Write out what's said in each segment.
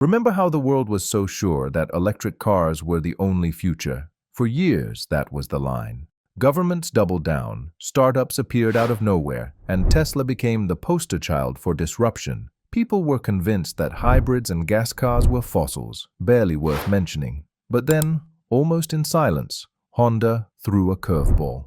Remember how the world was so sure that electric cars were the only future? For years, that was the line. Governments doubled down, startups appeared out of nowhere, and Tesla became the poster child for disruption. People were convinced that hybrids and gas cars were fossils, barely worth mentioning. But then, almost in silence, Honda threw a curveball.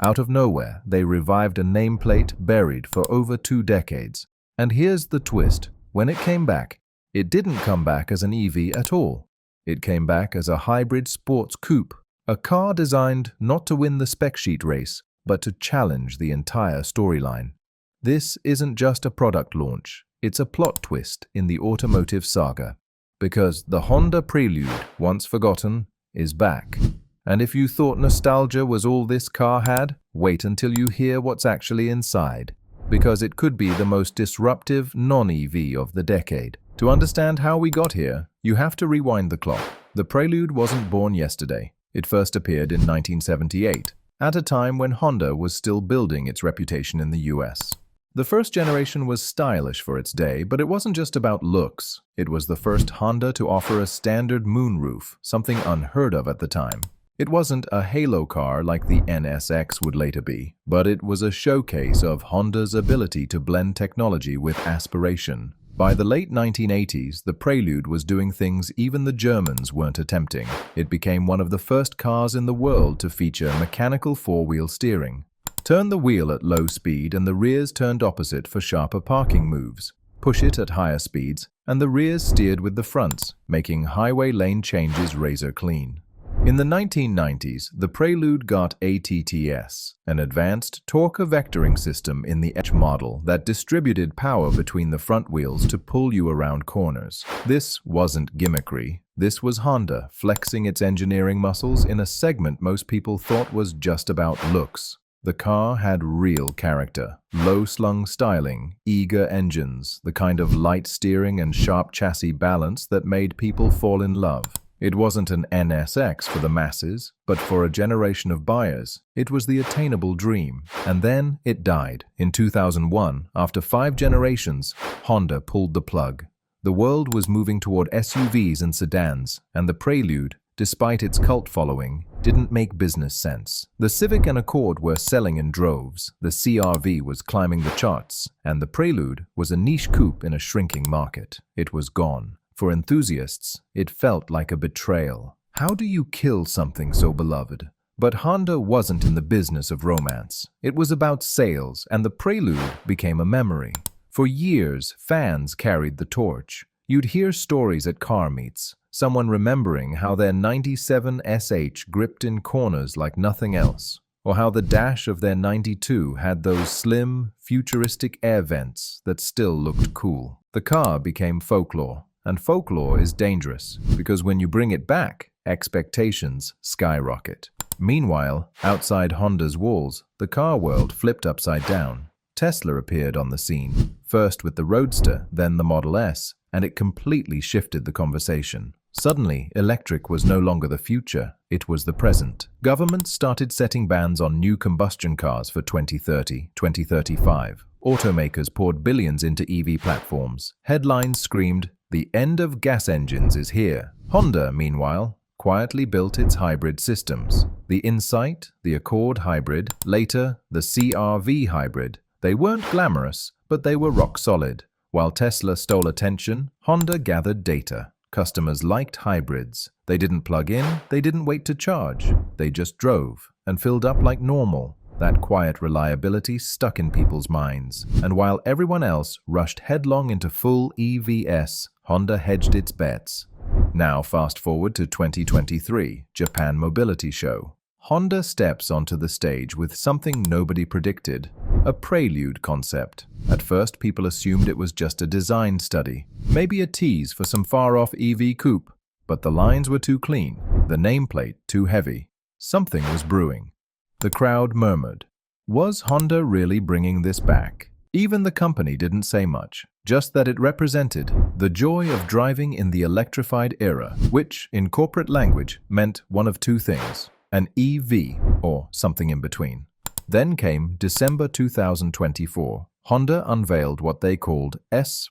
Out of nowhere, they revived a nameplate buried for over 2 decades. And here's the twist. When it came back, it didn't come back as an EV at all. It came back as a hybrid sports coupe, a car designed not to win the spec sheet race, but to challenge the entire storyline. This isn't just a product launch, it's a plot twist in the automotive saga. Because the Honda Prelude, once forgotten, is back. And if you thought nostalgia was all this car had, wait until you hear what's actually inside. Because it could be the most disruptive non-EV of the decade. To understand how we got here, you have to rewind the clock. The Prelude wasn't born yesterday. It first appeared in 1978, at a time when Honda was still building its reputation in the US. The first generation was stylish for its day, but it wasn't just about looks. It was the first Honda to offer a standard moonroof, something unheard of at the time. It wasn't a halo car like the NSX would later be, but it was a showcase of Honda's ability to blend technology with aspiration. By the late 1980s, the Prelude was doing things even the Germans weren't attempting. It became one of the first cars in the world to feature mechanical 4-wheel steering. Turn the wheel at low speed and the rears turned opposite for sharper parking moves. Push it at higher speeds, and the rears steered with the fronts, making highway lane changes razor clean. In the 1990s, the Prelude got ATTS, an advanced torque vectoring system in the H model that distributed power between the front wheels to pull you around corners. This wasn't gimmickry. This was Honda flexing its engineering muscles in a segment most people thought was just about looks. The car had real character, low-slung styling, eager engines, the kind of light steering and sharp chassis balance that made people fall in love. It wasn't an NSX for the masses, but for a generation of buyers, it was the attainable dream. And then it died. In 2001, after 5 generations, Honda pulled the plug. The world was moving toward SUVs and sedans, and the Prelude, despite its cult following, didn't make business sense. The Civic and Accord were selling in droves, the CR-V was climbing the charts, and the Prelude was a niche coupe in a shrinking market. It was gone. For enthusiasts, it felt like a betrayal. How do you kill something so beloved? But Honda wasn't in the business of romance. It was about sales, and the Prelude became a memory. For years, fans carried the torch. You'd hear stories at car meets, someone remembering how their 97 SH gripped in corners like nothing else, or how the dash of their 92 had those slim, futuristic air vents that still looked cool. The car became folklore. And folklore is dangerous, because when you bring it back, expectations skyrocket. Meanwhile, outside Honda's walls, the car world flipped upside down. Tesla appeared on the scene, first with the Roadster, then the Model S, and it completely shifted the conversation. Suddenly, electric was no longer the future, it was the present. Governments started setting bans on new combustion cars for 2030, 2035. Automakers poured billions into EV platforms. Headlines screamed, "The end of gas engines is here." Honda, meanwhile, quietly built its hybrid systems. The Insight, the Accord Hybrid, later the CR-V Hybrid. They weren't glamorous, but they were rock solid. While Tesla stole attention, Honda gathered data. Customers liked hybrids. They didn't plug in, they didn't wait to charge. They just drove and filled up like normal. That quiet reliability stuck in people's minds. And while everyone else rushed headlong into full EVs, Honda hedged its bets. Now fast forward to 2023, Japan Mobility Show. Honda steps onto the stage with something nobody predicted, a Prelude concept. At first, people assumed it was just a design study, maybe a tease for some far-off EV coupe. But the lines were too clean, the nameplate too heavy. Something was brewing. The crowd murmured. Was Honda really bringing this back? Even the company didn't say much, just that it represented the joy of driving in the electrified era, which, in corporate language, meant one of two things: an EV or something in between. Then came December 2024. Honda unveiled what they called S+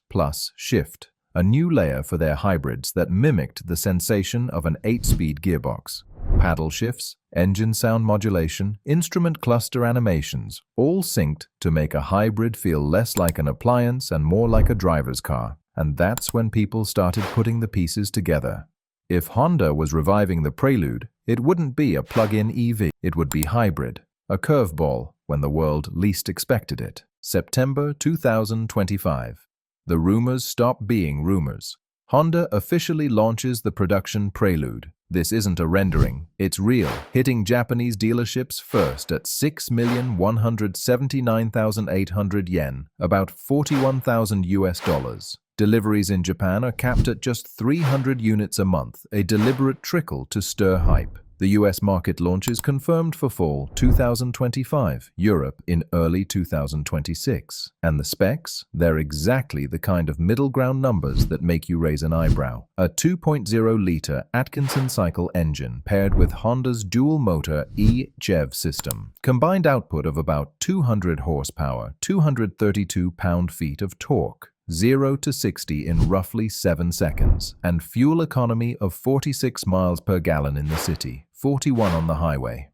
Shift, a new layer for their hybrids that mimicked the sensation of an 8-speed gearbox. Paddle shifts, engine sound modulation, instrument cluster animations, all synced to make a hybrid feel less like an appliance and more like a driver's car. And that's when people started putting the pieces together. If Honda was reviving the Prelude, it wouldn't be a plug-in EV, it would be hybrid, a curveball when the world least expected it. September 2025. The rumors stop being rumors. Honda officially launches the production Prelude. This isn't a rendering, it's real, hitting Japanese dealerships first at 6,179,800 yen, about $41,000. Deliveries in Japan are capped at just 300 units a month, a deliberate trickle to stir hype. The US market launch is confirmed for fall 2025, Europe in early 2026. And the specs? They're exactly the kind of middle ground numbers that make you raise an eyebrow. A 2.0-liter Atkinson cycle engine paired with Honda's dual-motor e-GEV system. Combined output of about 200 horsepower, 232 pound-feet of torque. 0 to 60 in roughly 7 seconds, and fuel economy of 46 miles per gallon in the city, 41 on the highway.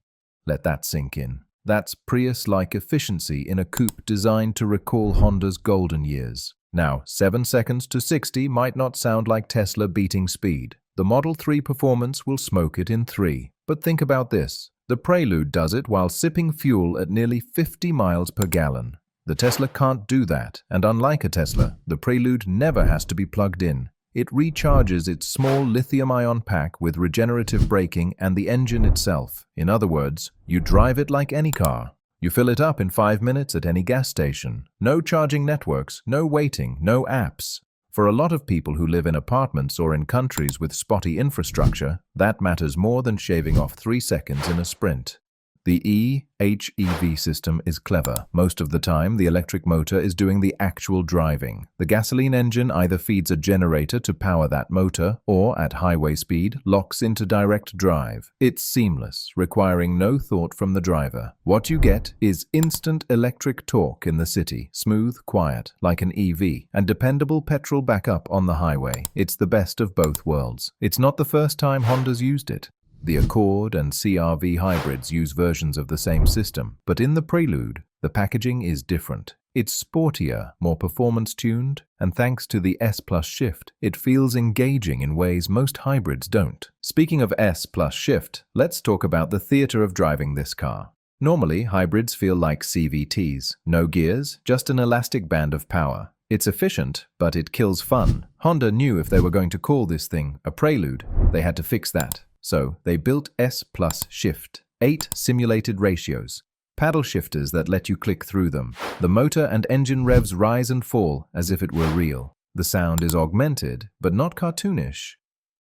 Let that sink in. That's Prius-like efficiency in a coupe designed to recall Honda's golden years. Now, 7 seconds to 60 might not sound like Tesla beating speed. The Model 3 performance will smoke it in 3. But think about this. The Prelude does it while sipping fuel at nearly 50 miles per gallon. The Tesla can't do that, and unlike a Tesla, the Prelude never has to be plugged in. It recharges its small lithium-ion pack with regenerative braking and the engine itself. In other words, you drive it like any car. You fill it up in 5 minutes at any gas station. No charging networks, no waiting, no apps. For a lot of people who live in apartments or in countries with spotty infrastructure, that matters more than shaving off 3 seconds in a sprint. The e-HEV system is clever. Most of the time, the electric motor is doing the actual driving. The gasoline engine either feeds a generator to power that motor, or, at highway speed, locks into direct drive. It's seamless, requiring no thought from the driver. What you get is instant electric torque in the city, smooth, quiet, like an EV, and dependable petrol backup on the highway. It's the best of both worlds. It's not the first time Honda's used it. The Accord and CR-V hybrids use versions of the same system, but in the Prelude, the packaging is different. It's sportier, more performance-tuned, and thanks to the S Plus shift, it feels engaging in ways most hybrids don't. Speaking of S Plus shift, let's talk about the theater of driving this car. Normally, hybrids feel like CVTs. No gears, just an elastic band of power. It's efficient, but it kills fun. Honda knew if they were going to call this thing a Prelude, they had to fix that. So, they built S Plus Shift, 8 simulated ratios, paddle shifters that let you click through them. The motor and engine revs rise and fall as if it were real. The sound is augmented, but not cartoonish.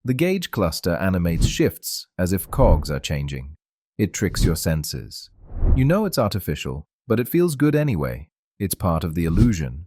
The gauge cluster animates shifts as if cogs are changing. It tricks your senses. You know it's artificial, but it feels good anyway. It's part of the illusion.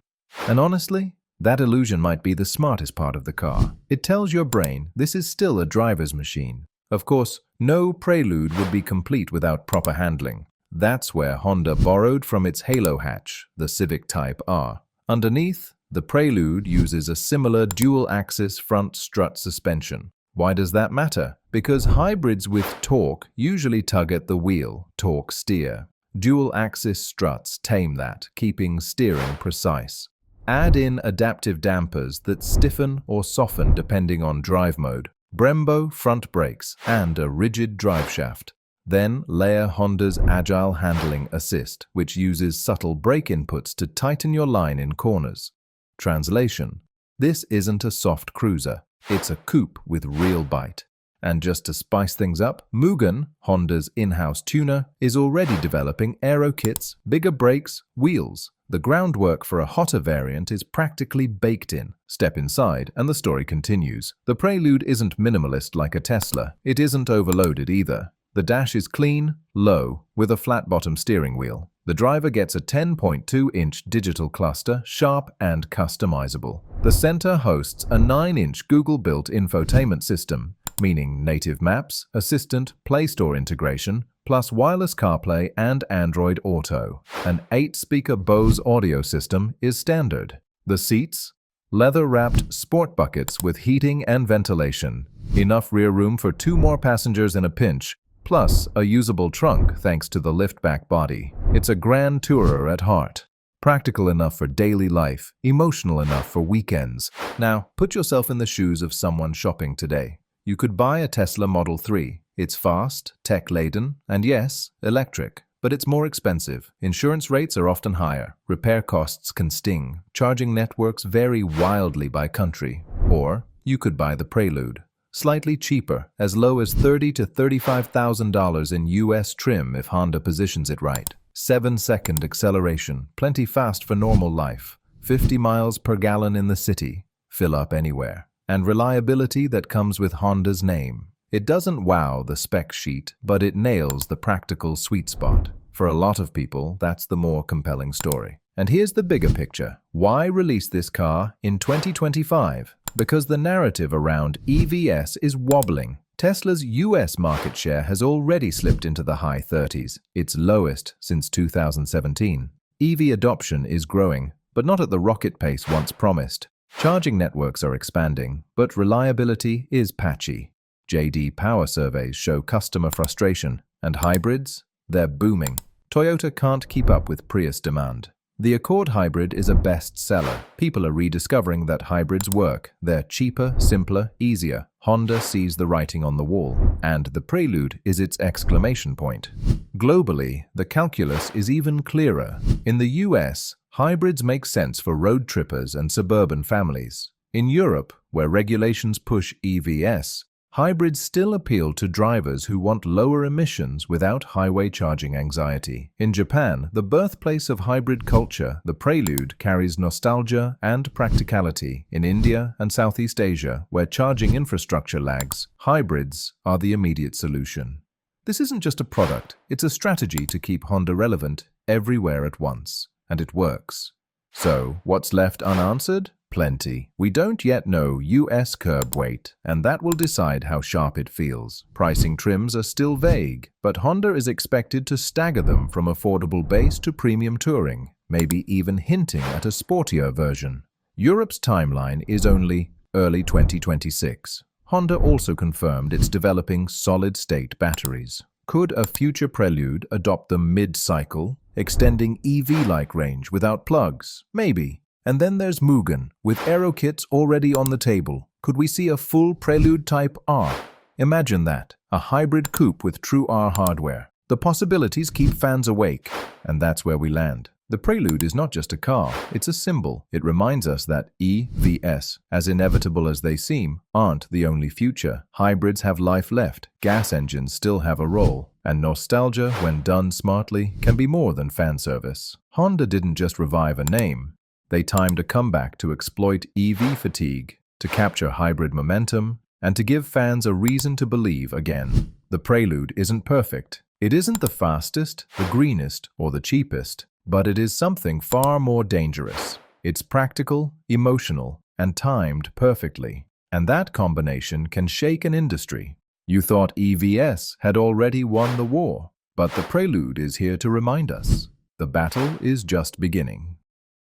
And honestly, that illusion might be the smartest part of the car. It tells your brain this is still a driver's machine. Of course, no Prelude would be complete without proper handling. That's where Honda borrowed from its halo hatch, the Civic Type-R. Underneath, the Prelude uses a similar dual-axis front strut suspension. Why does that matter? Because hybrids with torque usually tug at the wheel, torque steer. Dual-axis struts tame that, keeping steering precise. Add in adaptive dampers that stiffen or soften depending on drive mode. Brembo front brakes, and a rigid driveshaft. Then layer Honda's Agile Handling Assist, which uses subtle brake inputs to tighten your line in corners. Translation: this isn't a soft cruiser, it's a coupe with real bite. And just to spice things up, Mugen, Honda's in-house tuner, is already developing aero kits, bigger brakes, wheels. The groundwork for a hotter variant is practically baked in. Step inside, and the story continues. The Prelude isn't minimalist like a Tesla. It isn't overloaded either. The dash is clean, low, with a flat-bottom steering wheel. The driver gets a 10.2-inch digital cluster, sharp and customizable. The center hosts a 9-inch Google-built infotainment system, meaning native maps, assistant, Play Store integration, plus wireless CarPlay and Android Auto. An 8-speaker Bose audio system is standard. The seats? leather-wrapped sport buckets with heating and ventilation, enough rear room for 2 more passengers in a pinch, plus a usable trunk thanks to the liftback body. It's a grand tourer at heart. Practical enough for daily life, emotional enough for weekends. Now, put yourself in the shoes of someone shopping today. You could buy a Tesla Model 3. It's fast, tech-laden, and yes, electric. But it's more expensive. Insurance rates are often higher. Repair costs can sting. Charging networks vary wildly by country. Or you could buy the Prelude. Slightly cheaper, as low as $30,000 to $35,000 in US trim if Honda positions it right. 7-second acceleration, plenty fast for normal life. 50 miles per gallon in the city. Fill up anywhere. And reliability that comes with Honda's name. It doesn't wow the spec sheet, but it nails the practical sweet spot. For a lot of people, that's the more compelling story. And here's the bigger picture. Why release this car in 2025? Because the narrative around EVs is wobbling. Tesla's US market share has already slipped into the high 30s, its lowest since 2017. EV adoption is growing, but not at the rocket pace once promised. Charging networks are expanding, but reliability is patchy. J.D. Power surveys show customer frustration, and hybrids? They're booming. Toyota can't keep up with Prius demand. The Accord Hybrid is a bestseller. People are rediscovering that hybrids work. They're cheaper, simpler, easier. Honda sees the writing on the wall, and the Prelude is its exclamation point. Globally, the calculus is even clearer. In the US, hybrids make sense for road trippers and suburban families. In Europe, where regulations push EVs, hybrids still appeal to drivers who want lower emissions without highway charging anxiety. In Japan, the birthplace of hybrid culture, the Prelude carries nostalgia and practicality. In India and Southeast Asia, where charging infrastructure lags, hybrids are the immediate solution. This isn't just a product, it's a strategy to keep Honda relevant everywhere at once. And it works. So, what's left unanswered? Plenty. We don't yet know US curb weight, and that will decide how sharp it feels. Pricing trims are still vague, but Honda is expected to stagger them from affordable base to premium touring, maybe even hinting at a sportier version. Europe's timeline is only early 2026. Honda also confirmed it's developing solid-state batteries. Could a future Prelude adopt them mid-cycle, extending EV-like range without plugs? Maybe. And then there's Mugen, with aero kits already on the table. Could we see a full Prelude Type-R? Imagine that, a hybrid coupe with true R hardware. The possibilities keep fans awake, and that's where we land. The Prelude is not just a car, it's a symbol. It reminds us that EVs, as inevitable as they seem, aren't the only future. Hybrids have life left, gas engines still have a role, and nostalgia, when done smartly, can be more than fan service. Honda didn't just revive a name. They timed a comeback to exploit EV fatigue, to capture hybrid momentum, and to give fans a reason to believe again. The Prelude isn't perfect. It isn't the fastest, the greenest, or the cheapest, but it is something far more dangerous. It's practical, emotional, and timed perfectly. And that combination can shake an industry. You thought EVs had already won the war, but the Prelude is here to remind us. The battle is just beginning.